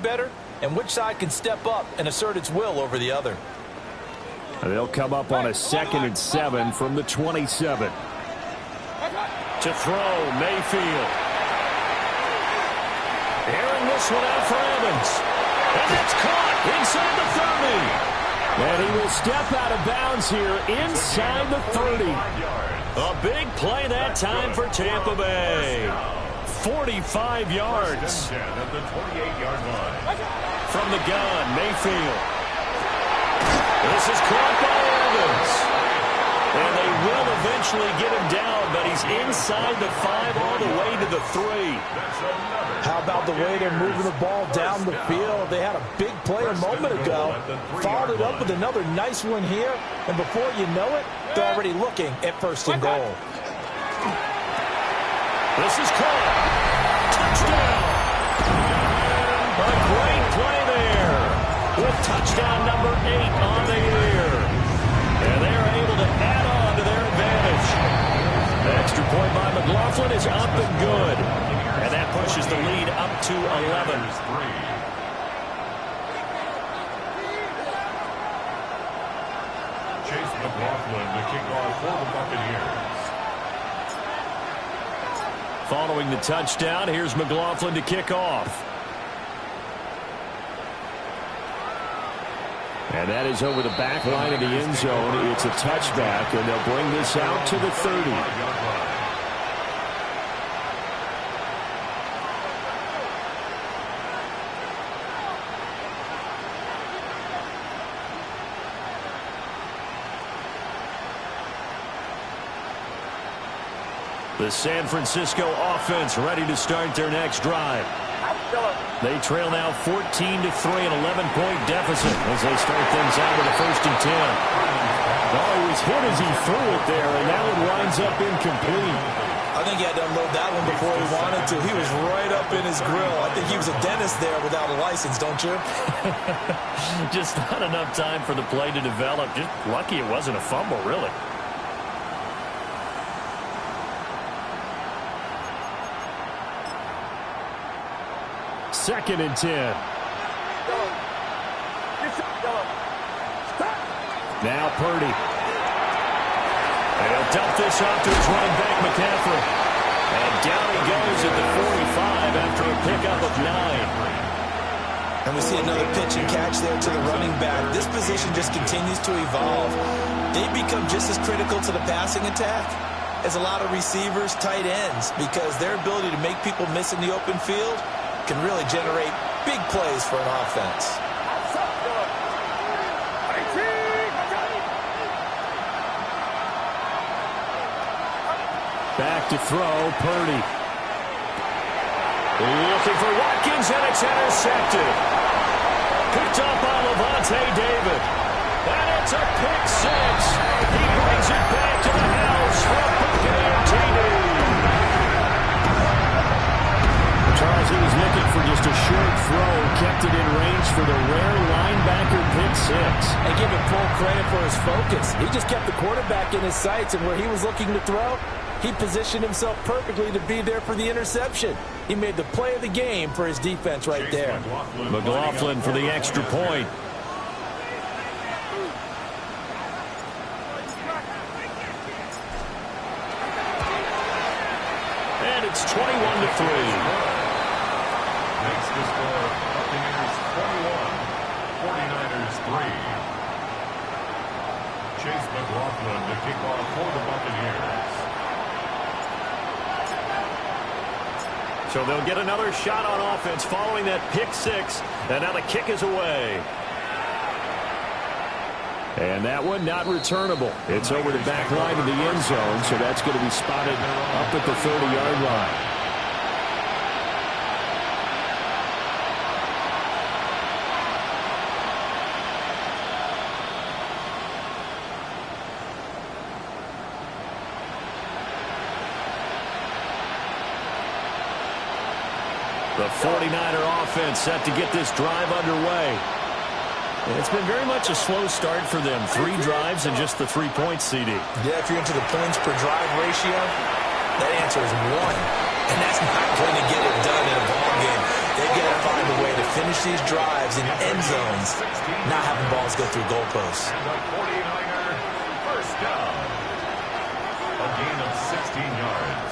better and which side can step up and assert its will over the other. They'll come up on a 2nd and 7 from the 27. To throw, Mayfield. Airing this one out for Evans. And it's caught inside the 30. And he will step out of bounds here inside the 30. A big play that time for Tampa Bay. 45 yards. From the gun, Mayfield. This is caught by Evans. And they will eventually get him down, but he's inside the 5 all the way to the 3. How about the way they're moving the ball down the field? They had a big play a moment ago. Followed it up with another nice one here. And before you know it, they're already looking at 1st and goal. This is caught. Touchdown. A great play there. With touchdown number 8 on the year. And they are able to add on to their advantage. The extra point by McLaughlin is up and good. And that pushes the lead up to 11. Chase McLaughlin to kick off for the Buccaneers. Following the touchdown, here's McLaughlin to kick off. And that is over the back line of the end zone. It's a touchback, and they'll bring this out to the 30. The San Francisco offense ready to start their next drive. They trail now 14-3, an 11-point deficit as they start things out with a 1st and 10. Oh, he was hit as he threw it there, and that one winds up incomplete. I think he had to unload that one before he wanted to. He was right up in his grill. I think he was a dentist there without a license, don't you? Just not enough time for the play to develop. Just lucky it wasn't a fumble, really. Second and 10. Now Purdy. They'll dump this off to his running back, McCaffrey. And down he goes at the 45 after a pickup of 9. And we see another pitch and catch there to the running back. This position just continues to evolve. They become just as critical to the passing attack as a lot of receivers, tight ends, because their ability to make people miss in the open field can really generate big plays for an offense. Back to throw, Purdy. Looking for Watkins, and it's intercepted. Picked up by Levante David. And it's a pick 6. He brings it back to the house for a Buccaneer TD. Charles, he was looking for just a short throw, kept it in range for the rare linebacker pick 6. And give him full credit for his focus. He just kept the quarterback in his sights, and where he was looking to throw, he positioned himself perfectly to be there for the interception. He made the play of the game for his defense right there. McLaughlin for the extra point. And it's 21-3. Makes the score Buccaneers 21, 49ers 3. Chase McLaughlin to kick off for the Buccaneers. So they'll get another shot on offense following that pick 6. And now the kick is away. And that one not returnable. It's over the back line of the end zone, so that's going to be spotted up at the 30-yard line. The 49er offense set to get this drive underway. It's been very much a slow start for them. 3 drives and just the 3 points, CD. Yeah, if you're into the points per drive ratio, that answer is 1. And that's not going to get it done in a ball game. They've got to find a way to finish these drives in end zones, not having balls go through goalposts. And the 49er first down. A gain of 16 yards.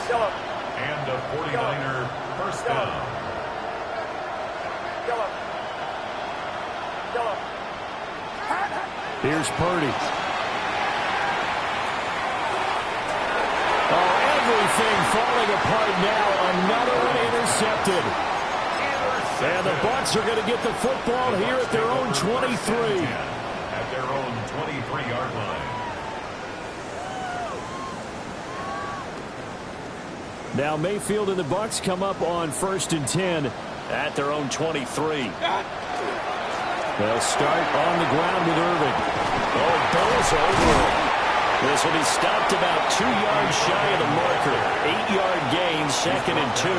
And a 49er first down. Here's Purdy. Oh, everything falling apart now. Another one intercepted. And the Bucs are going to get the football here at their own 23. At their own 23-yard line. Now Mayfield and the Bucs come up on 1st and 10 at their own 23. They'll start on the ground with Irving. Oh, Bill's over it. This will be stopped about 2 yards shy of the marker. 8-yard gain, 2nd and 2.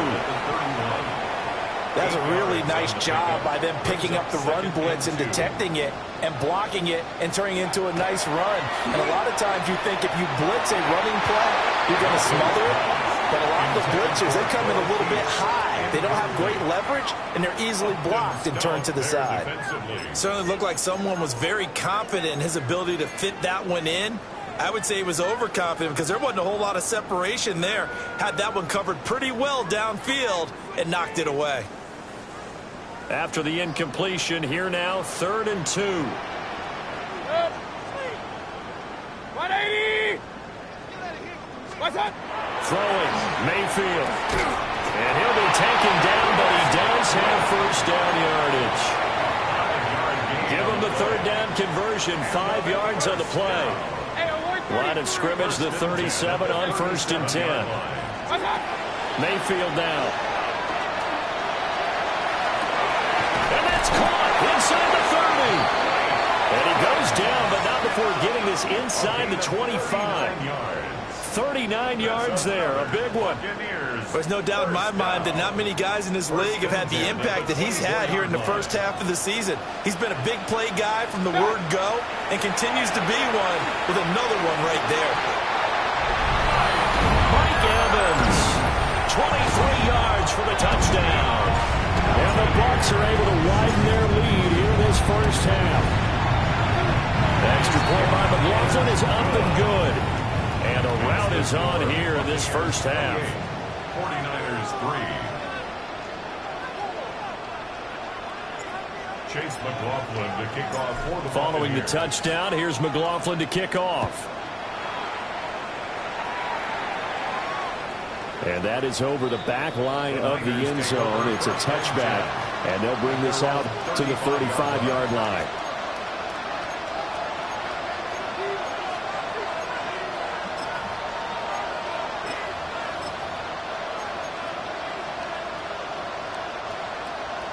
That's a really nice job by them picking up the run blitz and detecting it and blocking it and turning it into a nice run. And a lot of times you think if you blitz a running play, you're going to smother it. But a lot of the blitzers, they come in a little bit high. They don't have great leverage, and they're easily blocked and turned to the side. Certainly looked like someone was very confident in his ability to fit that one in. I would say he was overconfident because there wasn't a whole lot of separation there. Had that one covered pretty well downfield and knocked it away. After the incompletion, here now, 3rd and 2. 180! What's up? Throwing, Mayfield. And he'll be taken down, but he does have first down yardage. Give him the 3rd down conversion, 5 yards on the play. Line of scrimmage, the 37 on 1st and 10. Mayfield now. And that's caught inside the 30. And he goes down, but not before getting this inside the 25. 39 yards there, a big one. There's no doubt in my mind that not many guys in this league have had the impact that he's had here in the first half of the season. He's been a big play guy from the word go and continues to be one with another one right there. Mike Evans, 23 yards for the touchdown. And the Bucs are able to widen their lead here in this first half. The extra point by McLaughlin is up and good. And a rout is on here in this first half. 49ers 3. Chase McLaughlin to kick off for the Following the touchdown, here's McLaughlin to kick off. And that is over the back line of the end zone. It's a touchback, and they'll bring this out to the 35-yard line.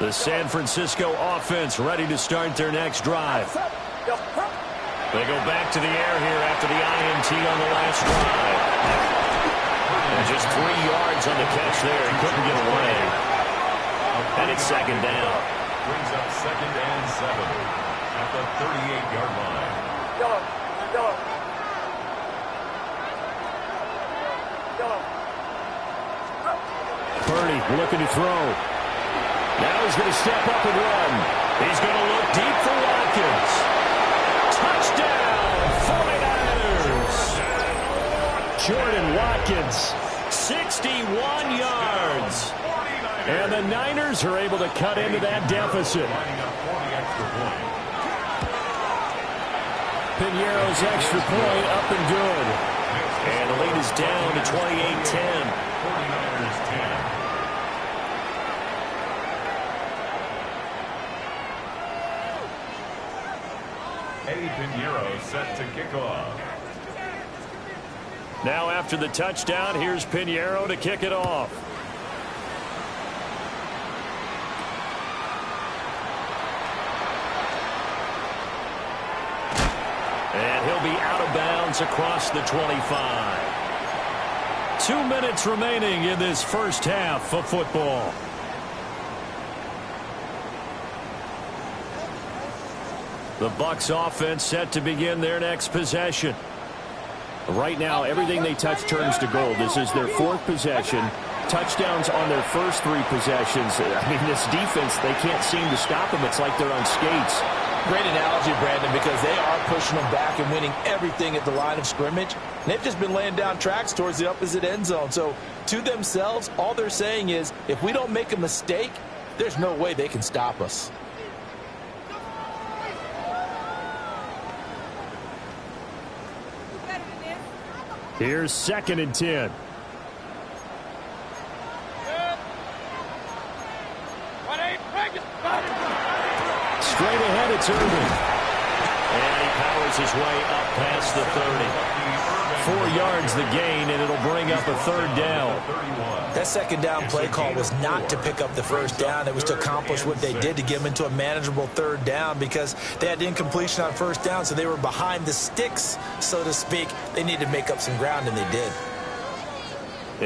The San Francisco offense ready to start their next drive. They go back to the air here after the INT on the last drive. And just 3 yards on the catch there. He couldn't get away. And it's 2nd down. Brings up 2nd and 7 at the 38-yard line. Purdy looking to throw. Now he's going to step up and run. He's going to look deep for Watkins. Touchdown, 49ers. Jordan Watkins, 61 yards. And the Niners are able to cut into that deficit. Piñeiro's extra point up and good. And the lead is down to 28-10. 49ers 10. Eddie Piñeiro set to kick off. Now after the touchdown, here's Piñeiro to kick it off. And he'll be out of bounds across the 25. 2 minutes remaining in this first half of football. The Bucs offense set to begin their next possession. Right now, everything they touch turns to gold. This is their 4th possession. touchdowns on their first 3 possessions. I mean, this defense, they can't seem to stop them. It's like they're on skates. Great analogy, Brandon, because they are pushing them back and winning everything at the line of scrimmage. And they've just been laying down tracks towards the opposite end zone. So to themselves, all they're saying is, if we don't make a mistake, there's no way they can stop us. Here's 2nd and 10. Straight ahead, it's Irvin. And he powers his way up past the 30. 4 yards the gain, and it'll bring up a 3rd down. That 2nd down play call was not to pick up the 1st down. It was to accomplish what they did, to get them into a manageable 3rd down, because they had incompletion on 1st down, so they were behind the sticks, so to speak. They needed to make up some ground, and they did.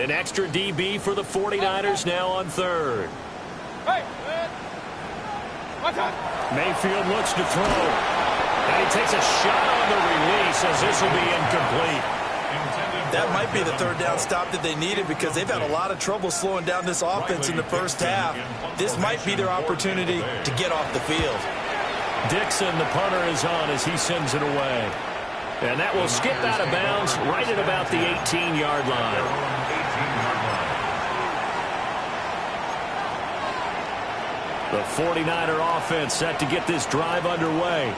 An extra DB for the 49ers now on 3rd. Mayfield looks to throw. And he takes a shot on the release as this will be incomplete. That might be the 3rd down stop that they needed, because they've had a lot of trouble slowing down this offense in the first half. This might be their opportunity to get off the field. Dixon, the punter, is on as he sends it away. And that will skip out of bounds right at about the 18-yard line. The 49er offense set to get this drive underway.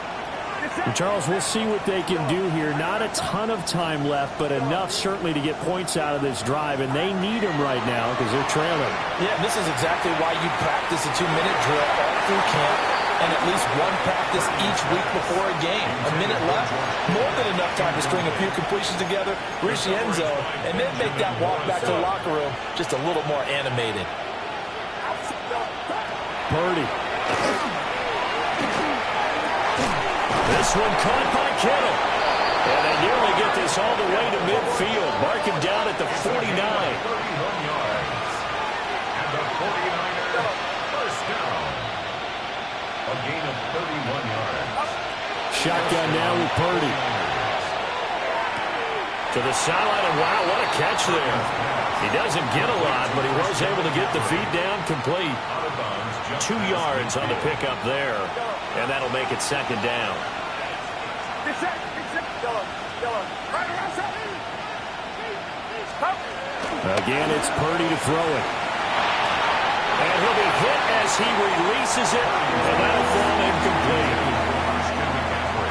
And Charles, we'll see what they can do here. Not a ton of time left, but enough certainly to get points out of this drive, and they need them right now because they're trailing. Yeah, this is exactly why you practice a 2-minute drill all through camp and at least one practice each week before a game. A minute left, more than enough time to string a few completions together, reach the end zone, and then make that walk back to the locker room just a little more animated. Purdy. This one caught by Kittle. And they nearly get this all the way to midfield. Mark him down at the 49. 31 yards. And the 49er first down. A gain of 31 yards. Shotgun now with Purdy. To the sideline, and wow, what a catch there. He doesn't get a lot, but he was able to get the feed down complete. 2 yards on the pickup there. And that'll make it 2nd down. Again, it's Purdy to throw it. And he'll be hit as he releases it, and that'll fall incomplete.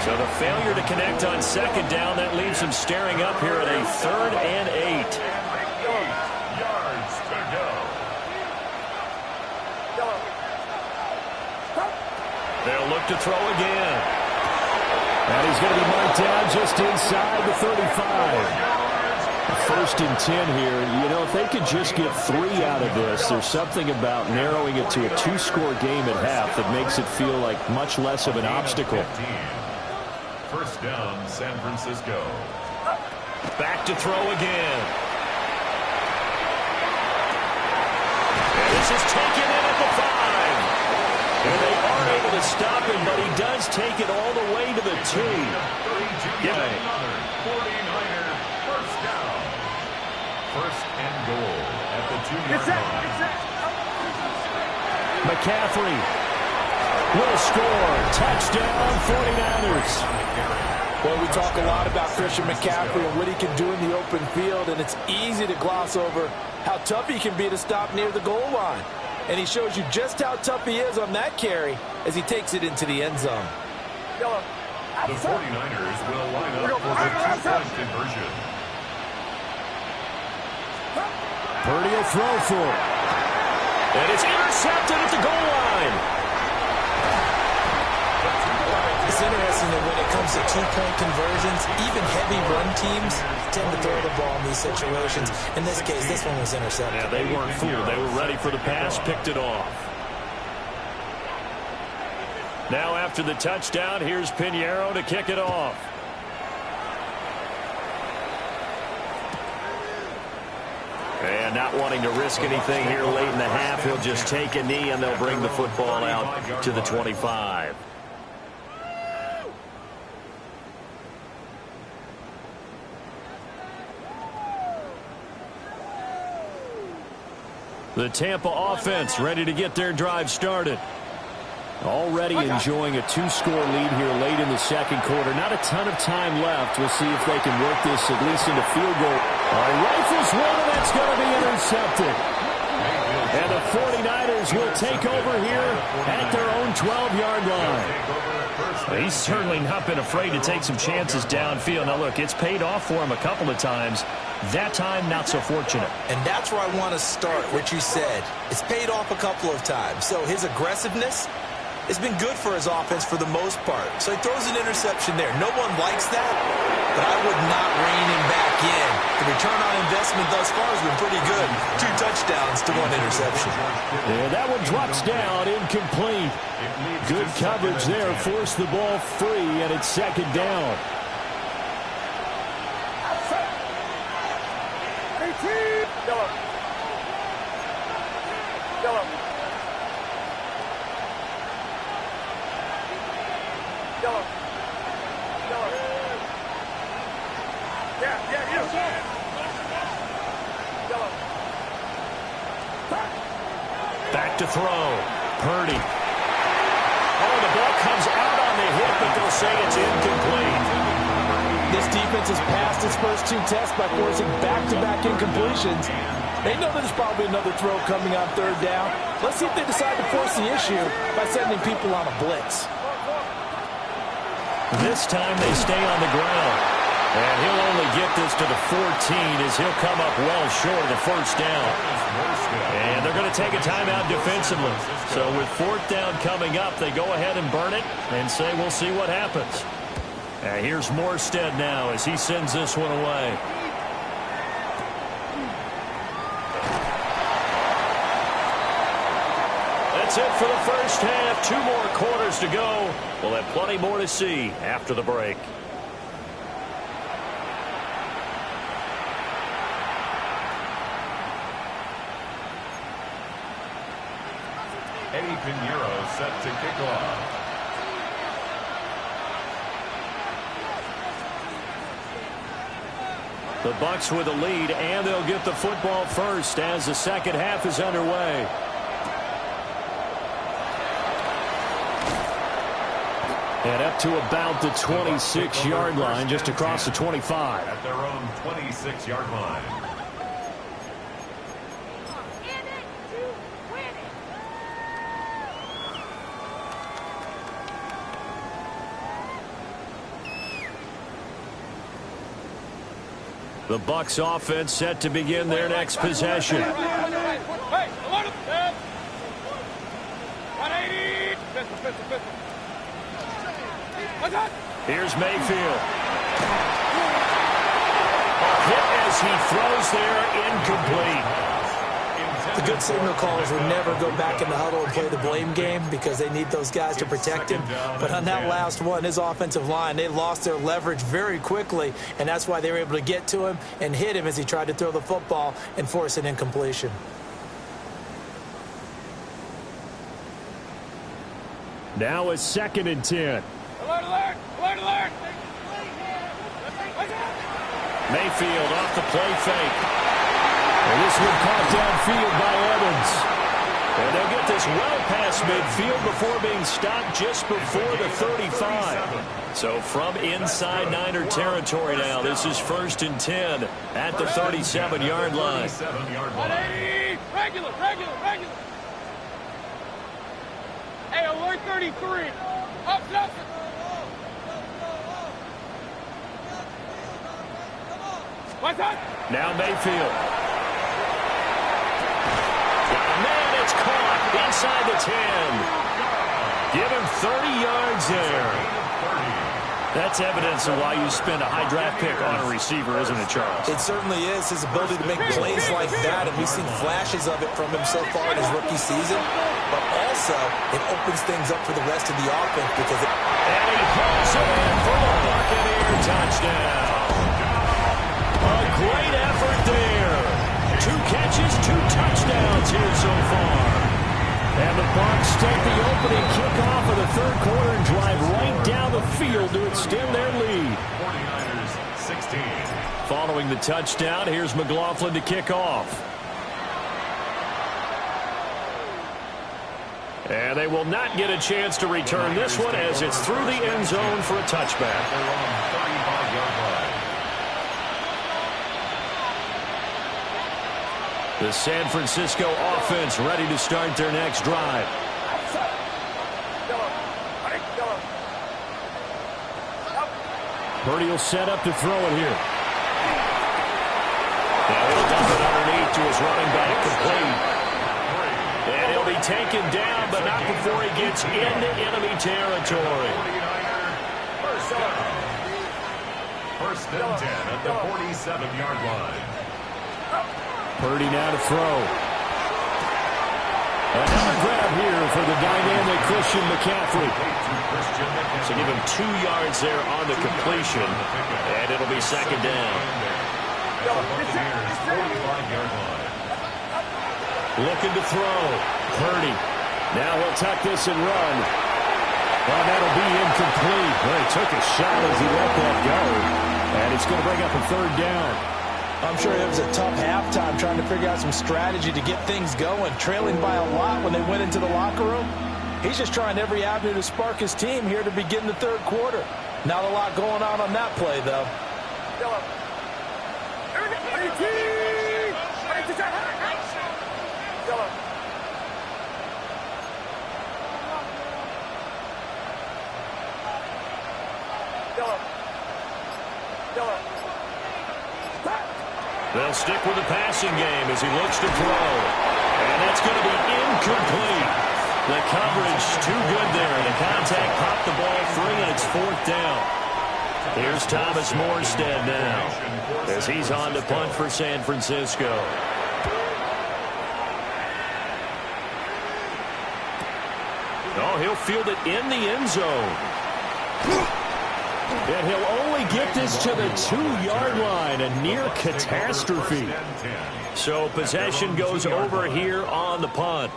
So the failure to connect on 2nd down, that leaves him staring up here at a 3rd and 8. 8 yards to go. They'll look to throw again. And he's going to be marked down just inside the 35. 1st and 10 here. You know, if they could just get 3 out of this, there's something about narrowing it to a 2-score game at half that makes it feel like much less of an obstacle. 1st down, San Francisco. Back to throw again. And this is taken in at the 5. And they aren't able to stop him, but he does take it all the way to the 2. Another 49er first down. 1st and goal at the 2-yard line. McCaffrey will score. Touchdown, 49ers. Well, we talk a lot about Christian McCaffrey and what he can do in the open field, and it's easy to gloss over how tough he can be to stop near the goal line. And he shows you just how tough he is on that carry as he takes it into the end zone. The 49ers will line up for the 2-point conversion. Purdy will throw for it. And it's intercepted at the goal line. It's interesting that when it comes to 2-point conversions, even heavy run teams tend to throw the ball in these situations. In this case, this one was intercepted. Yeah, they weren't fooled. They were ready for the pass, picked it off. Now after the touchdown, here's Pinheiro to kick it off. And not wanting to risk anything here late in the half, he'll just take a knee and they'll bring the football out to the 25. The Tampa offense ready to get their drive started. Already enjoying a 2-score lead here late in the second quarter. Not a ton of time left. We'll see if they can work this at least into field goal. Rifles one, and that's going to be intercepted. And the 49ers will take over here at their own 12-yard line. He's certainly not been afraid to take some chances downfield. Now, look, it's paid off for him a couple of times. That time, not so fortunate. And that's where I want to start, what you said. It's paid off a couple of times. So his aggressiveness has been good for his offense for the most part. So he throws an interception there. No one likes that, but I would not rein him back in. The return on investment thus far has been pretty good. 2 touchdowns to 1 interception. Yeah, that one drops down, incomplete. Good coverage there, forced the ball free, and it's second down. Back to throw. Purdy. Oh, the ball comes out on the hit, but they'll say it's incomplete. This defense has passed its first 2 tests by forcing back-to-back incompletions. They know there's probably another throw coming on 3rd down. Let's see if they decide to force the issue by sending people on a blitz. This time they stay on the ground. And he'll only get this to the 14 as he'll come up well short of the first down. And they're going to take a timeout defensively. So with 4th down coming up, they go ahead and burn it and say we'll see what happens. And here's Morstead now as he sends this one away. That's it for the first half. 2 more quarters to go. We'll have plenty more to see after the break. Eddie Pinheiro set to kick off. The Bucs with a lead, and they'll get the football first as the second half is underway. And up to about the 26-yard line, just across the 25. At their own 26-yard line. The Bucs offense set to begin their next possession. Here's Mayfield. Hit as he throws there, incomplete. The good signal callers will never go back in the huddle and play the blame game because they need those guys to protect him. But on that last one, his offensive line, they lost their leverage very quickly, and that's why they were able to get to him and hit him as he tried to throw the football and force an incompletion. Now it's 2nd and 10. Alert, alert! Alert, alert! Mayfield off the play fake. And this one caught downfield by Evans. And they'll get this well past midfield before being stopped just before the 35. So from inside Niner territory now, this is 1st and 10 at the 37-yard line. 37-yard line. Regular, regular, regular. Hey, alert 33. Up, up. What's up? Now Mayfield. Man, it's caught inside the 10. Give him 30 yards there. That's evidence of why you spend a high draft pick on a receiver, isn't it, Charles? It certainly is, his ability to make plays like that, and we've seen flashes of it from him so far in his rookie season. But also, it opens things up for the rest of the offense because it... And he hauls it in for the Buccaneer touchdown. A great effort there. 2 catches, 2 touchdowns here so far. And the Bucs take the opening kickoff of the 3rd quarter and drive right down the field to extend their lead. 49ers 16. Following the touchdown, here's McLaughlin to kick off. And they will not get a chance to return this one as it's through the end zone for a touchback. The San Francisco offense ready to start their next drive. Purdy will set up to throw it here. Now he'll dump it underneath to his running back, complete. And he'll be taken down, but not before he gets into enemy territory. First and 10 at the 47-yard line. Purdy now to throw. Another grab here for the dynamic Christian McCaffrey. So give him 2 yards there on the completion, and it'll be second down. Looking to throw. Purdy. Now he'll tuck this and run. Well, that'll be incomplete. Well, he took a shot as he let that go, and it's going to bring up a third down. I'm sure it was a tough halftime trying to figure out some strategy to get things going, trailing by a lot when they went into the locker room. He's just trying every avenue to spark his team here to begin the third quarter. Not a lot going on that play, though. They'll stick with the passing game as he looks to throw. And that's going to be incomplete. The coverage too good there. The contact popped the ball free, and it's fourth down. Here's Thomas Morstead now as he's on to punt for San Francisco. Oh, he'll field it in the end zone. And he'll only get this to the 2-yard line, a near catastrophe. So possession goes over here on the punt.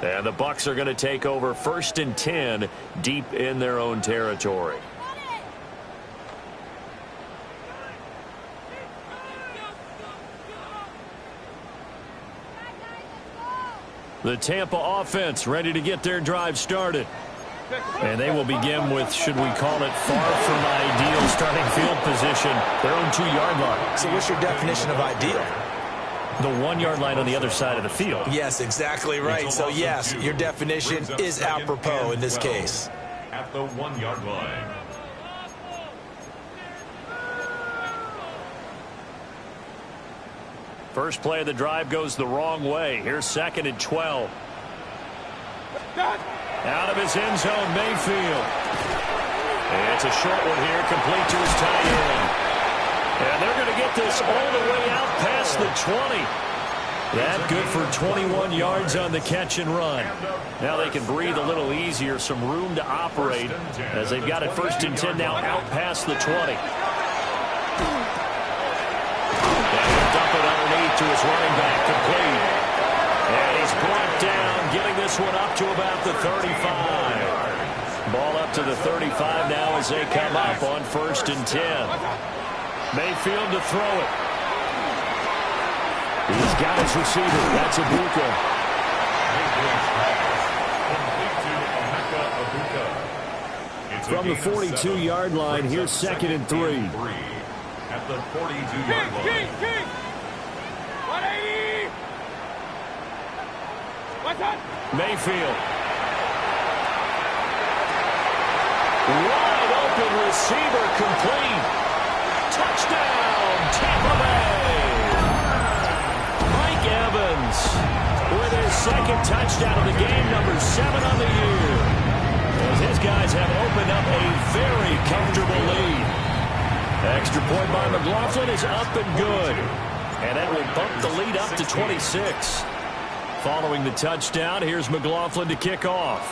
And the Bucs are going to take over first and 10 deep in their own territory. The Tampa offense ready to get their drive started. And they will begin with, should we call it, far from ideal starting field position, their own 2-yard line. So what's your definition of ideal? The 1-yard line on the other side of the field. Yes, exactly right. So, yes, your definition is apropos in this case. At the 1-yard line. First play of the drive goes the wrong way. Here's second and 12. Out of his end zone, Mayfield. And it's a short one here, complete to his tight end. And they're going to get this all the way out past the 20. That good for 21 yards on the catch and run. Now they can breathe a little easier, some room to operate as they've got it first and 10 now out past the 20. And he'll dump it underneath to his running back, complete. And he's brought down, getting this one up to about the 35. Ball up to the 35 now as they come up on first and 10. Mayfield to throw it. He's got his receiver. That's Abuka. From the 42-yard line, here's second and 3. At the 42-yard line. King! 180! What's that? Mayfield. Wide open receiver, complete. Touchdown, Tampa Bay. Mike Evans with his second touchdown of the game, number 7 on the year. As his guys have opened up a very comfortable lead. Extra point by McLaughlin is up and good. And that will bump the lead up to 26. Following the touchdown, here's McLaughlin to kick off.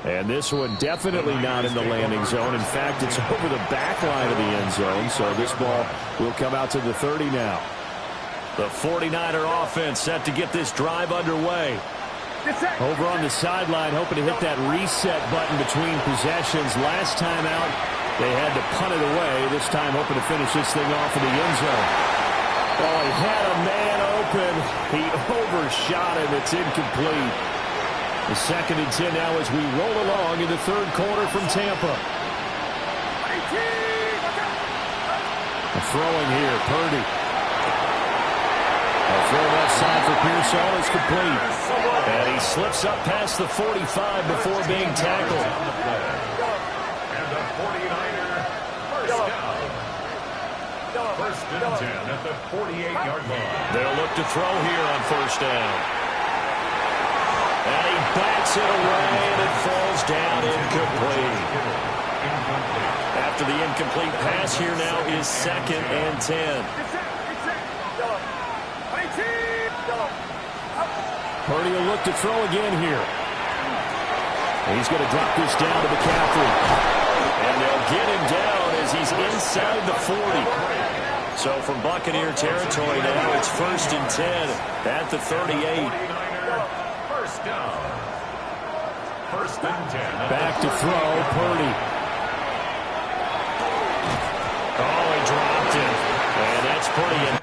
And this one definitely not in the landing zone. In fact, it's over the back line of the end zone. So this ball will come out to the 30 now. The 49er offense set to get this drive underway. Over on the sideline, hoping to hit that reset button between possessions. Last time out, they had to punt it away. This time hoping to finish this thing off in the end zone. Oh, he had a man open. He overshot him. It's incomplete. The 2nd and 10 now as we roll along in the third quarter from Tampa. Throwing here, Purdy. A throw left side for Pearsall is complete. And he slips up past the 45 before being tackled. And the 49er first down. First and 10 at the 48-yard line. They'll look to throw here on first down. And he bats it away, and it falls down incomplete. After the incomplete pass, here now is 2nd and 10. Purdy will look to throw again here. And he's going to drop this down to McCaffrey. And they'll get him down as he's inside the 40. So from Buccaneer territory now, it's 1st and 10 at the 38. First down. First and 10. Back to throw, Purdy. Oh, he dropped it. And that's Purdy.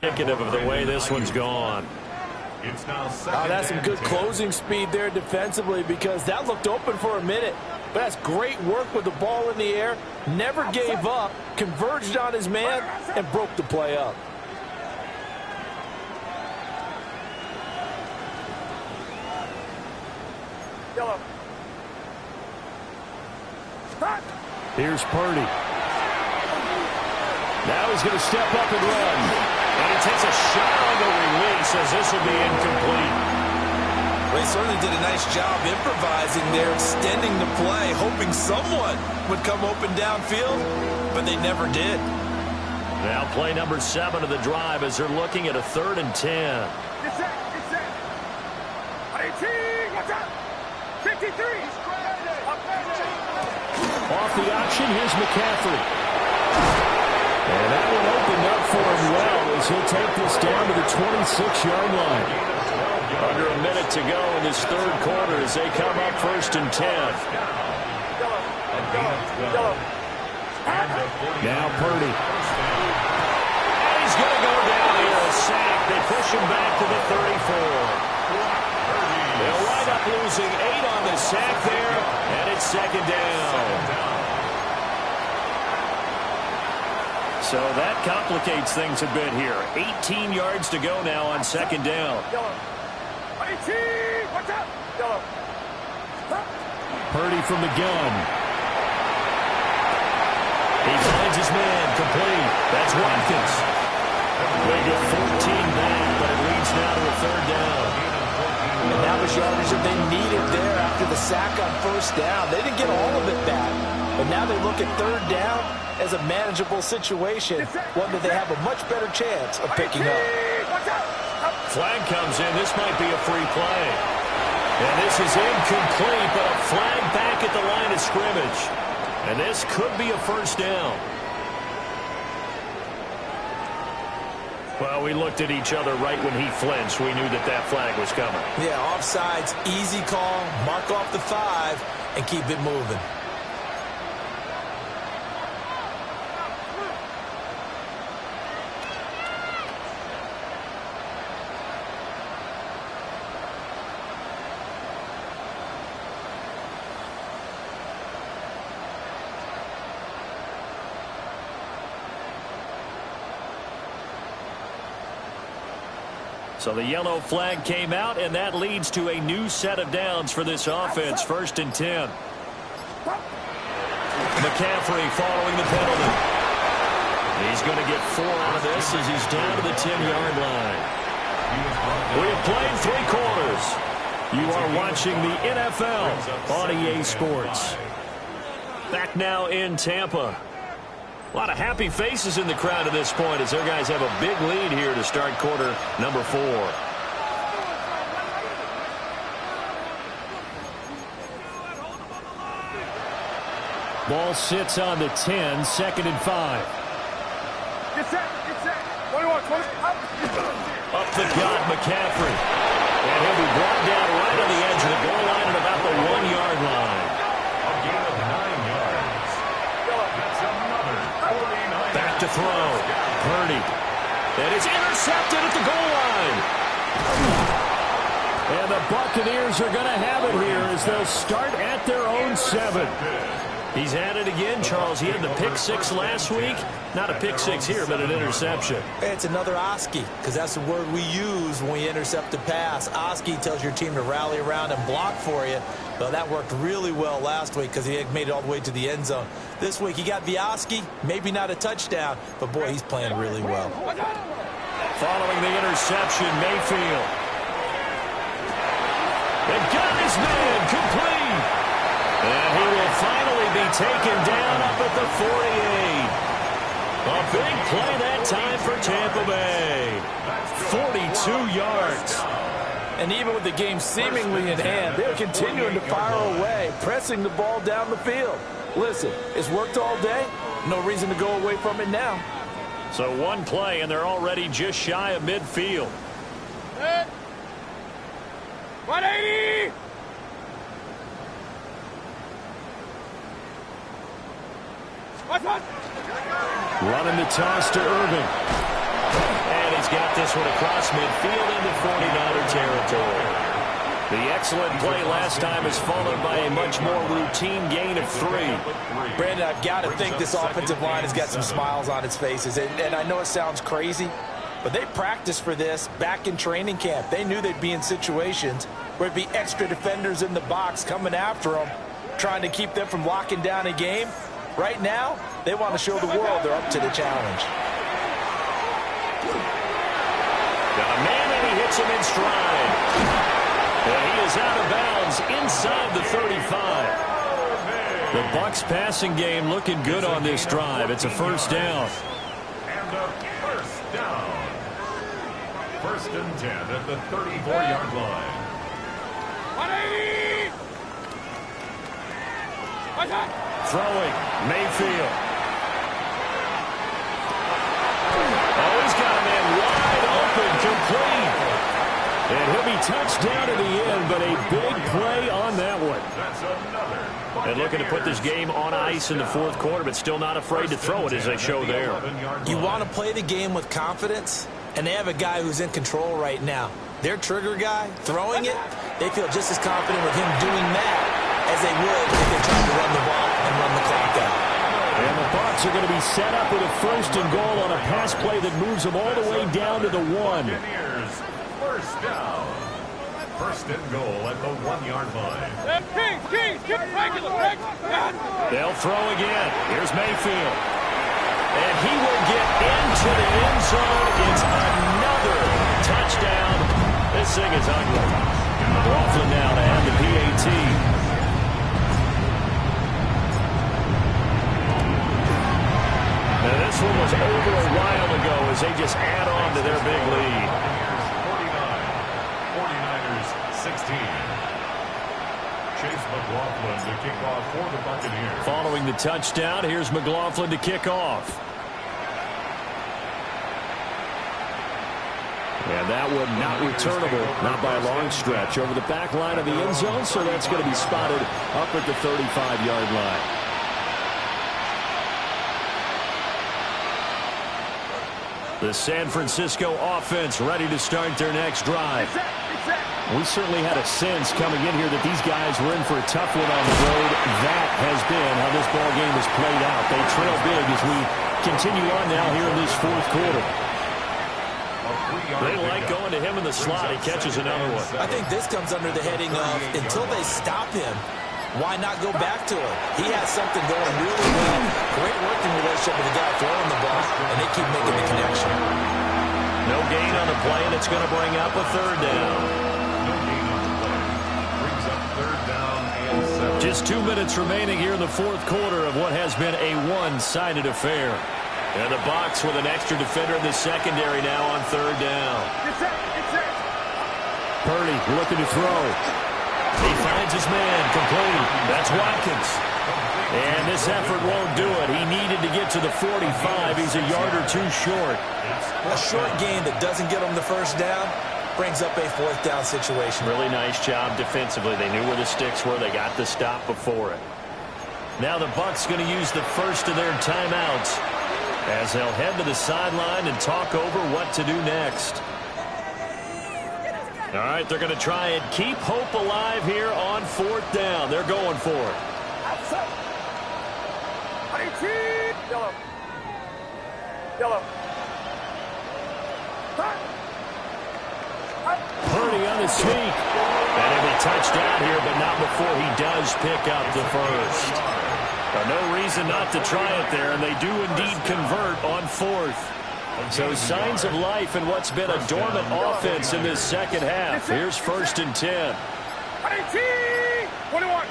Indicative of the way this one's gone. It's now that's some good closing speed there defensively because that looked open for a minute. But that's great work with the ball in the air. Never gave up, converged on his man, and broke the play up. Here's Purdy. Now he's going to step up and run. And he takes a shot on the release as this will be incomplete. They certainly did a nice job improvising there, extending the play, hoping someone would come open downfield, but they never did. Now play number 7 of the drive as they're looking at a 3rd and 10. Get set. 53. Off the option, here's McCaffrey. And that one opened up for him well as he'll take this down to the 26-yard line. Under a minute to go in this third quarter as they come up 1st and 10. Now Purdy. And he's going to go down here, a sack. They push him back to the 34. They'll wind up losing 8 on the sack there, and it's 2nd down. So that complicates things a bit here. 18 yards to go now on 2nd down. Purdy from the gun. He finds his man, complete. That's Watkins. They get 14 back, but it leads now to a 3rd down. And that was yardage that they needed there after the sack on 1st down. They didn't get all of it back, but now they look at 3rd down as a manageable situation, one that they have a much better chance of picking up. Flag comes in. This might be a free play. And this is incomplete, but a flag back at the line of scrimmage. And this could be a 1st down. Well, we looked at each other right when he flinched. We knew that that flag was coming. Yeah, offsides, easy call, mark off the 5, and keep it moving. So the yellow flag came out, and that leads to a new set of downs for this offense. 1st and 10. McCaffrey following the penalty. He's going to get 4 out of this as he's down to the 10-yard line. We have played 3 quarters. You are watching the NFL on EA Sports. Back now in Tampa. A lot of happy faces in the crowd at this point as their guys have a big lead here to start quarter number 4. Ball sits on the 10, 2nd and 5. Get set. 21, 20. Up the gut, McCaffrey. And he'll be brought down right on the edge of the goal line at about the 1-yard line. A gain of 9 yards. That's another 49. Back to throw. Purdy. And it's intercepted at the goal line. And the Buccaneers are going to have it here as they'll start at their own 7. He's at it again, Charles. He had the pick 6 last week. Not a pick 6 here, but an interception. It's another Oski, because that's the word we use when we intercept a pass. Oski tells your team to rally around and block for you. Well, that worked really well last week because he had made it all the way to the end zone. This week, he got Vioski, maybe not a touchdown, but, boy, he's playing really well. Following the interception, Mayfield. They got his man complete. And he will finally be taken down up at the 48. A big play that time for Tampa Bay. 42 yards. And even with the game seemingly in hand, they're continuing to fire away, pressing the ball down the field. Listen, it's worked all day. No reason to go away from it now. So 1 play, and they're already just shy of midfield. 180! Running the toss to Irving. And he's got this one across midfield into 49er territory. The excellent play last time is followed by a much more routine gain of 3. Brandon, I've got to think this offensive line has got some smiles on its faces. And I know it sounds crazy, but they practiced for this back in training camp. They knew they'd be in situations where it'd be extra defenders in the box coming after them, trying to keep them from locking down a game. Right now, they want to show the world they're up to the challenge. Got a man, and he hits him in stride. And he is out of bounds inside the 35. The Bucs passing game looking good on this drive. It's a 1st down. And a 1st down. 1st and 10 at the 34-yard line. 180! Throwing, Mayfield. Oh, he's got a man wide open, complete. And he'll be touched down in the end, but a big play on that one. That's another. And looking to put this game on ice in the 4th quarter, but still not afraid to throw it as they show there. You want to play the game with confidence, and they have a guy who's in control right now. Their trigger guy, throwing it, they feel just as confident with him doing that as they would if they tried to run the ball and run the clock out. And the Bucs are going to be set up with a 1st and goal on a pass play that moves them all the way down to the 1. Buccaneers, 1st down. 1st and goal at the 1-yard line. Kings, keep it regular, Rick. They'll throw again. Here's Mayfield. And he will get into the end zone. It's another touchdown. This thing is ugly. McLaughlin now to add the PAT. Now this one was over a while ago as they just add on to their big lead. 49ers 16. Chase McLaughlin to kick off for the Buccaneers. Following the touchdown, here's McLaughlin to kick off. And that one not returnable, not by a long stretch, over the back line of the end zone, so that's going to be spotted up at the 35-yard line. The San Francisco offense ready to start their next drive. We certainly had a sense coming in here that these guys were in for a tough one on the road. That has been how this ball game has played out. They trail big as we continue on now here in this 4th quarter. They like going to him in the slot. He catches another one. I think this comes under the heading of until they stop him, why not go back to him? He has something going really well. Great working relationship with the guy throwing the ball, and they keep making the connection. No gain on the play, and it's going to bring up a third down. No gain on the play. Brings up third down and 7. Just 2 minutes remaining here in the fourth quarter of what has been a one-sided affair. And the Bucs with an extra defender in the secondary now on third down. Get set. Get set. Purdy looking to throw. He finds his man, complete. That's Watkins. And this effort won't do it. He needed to get to the 45. He's a yard or two short. A short gain that doesn't get him the first down brings up a fourth down situation. Really nice job defensively. They knew where the sticks were. They got the stop before it. Now the Bucs going to use the first of their timeouts as they'll head to the sideline and talk over what to do next. All right, they're going to try and keep hope alive here on fourth down. They're going for it. Outside. Yellow. Yellow. Purdy on the sneak. And he'll be touched out here, but not before he does pick up the first. No reason not to try it there, and they do indeed convert on fourth. So signs of life in what's been a dormant offense in this second half. Here's 1st and 10. 21.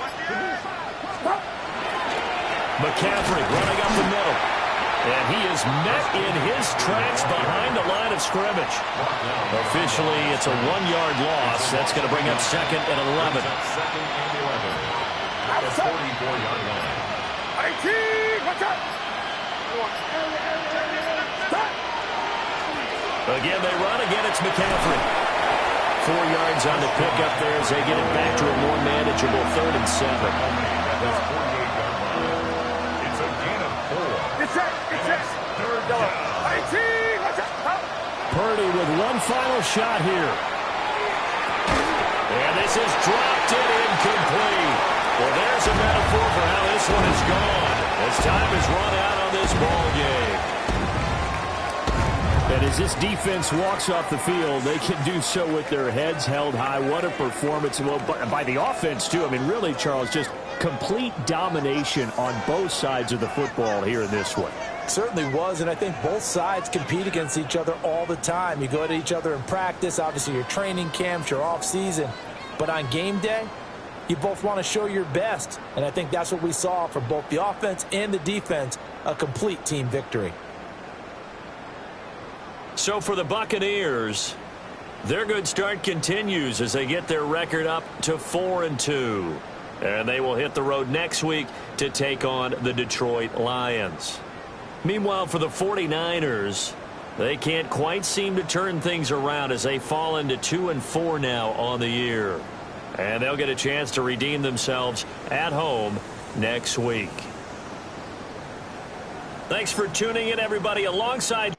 McCaffrey running up the middle. And he is met in his tracks behind the line of scrimmage. Officially, it's a 1-yard loss. That's going to bring up 2nd and 11. Second and 11. At the 44-yard line. 18. Watch out. Again, they run. Again, it's McCaffrey. 4 yards on the pickup there as they get it back to a more manageable 3rd and 7. At his 48-yard line. It's a gain of 4. Get set. Get set. Third down. 18. Watch out. Purdy with one final shot here. And this is dropped in incomplete. Well, there's a metaphor for how this one is gone as time has run out on this ball game. And as this defense walks off the field, they can do so with their heads held high. What a performance. Well, by the offense, too. I mean, really, Charles, just complete domination on both sides of the football here in this one. Certainly was, and I think both sides compete against each other all the time. You go at each other in practice, obviously your training camps, your off-season. But on game day, you both want to show your best. And I think that's what we saw for both the offense and the defense, a complete team victory. So for the Buccaneers, their good start continues as they get their record up to 4-2. And they will hit the road next week to take on the Detroit Lions. Meanwhile, for the 49ers, they can't quite seem to turn things around as they fall into 2-4 now on the year. And they'll get a chance to redeem themselves at home next week. Thanks for tuning in, everybody, alongside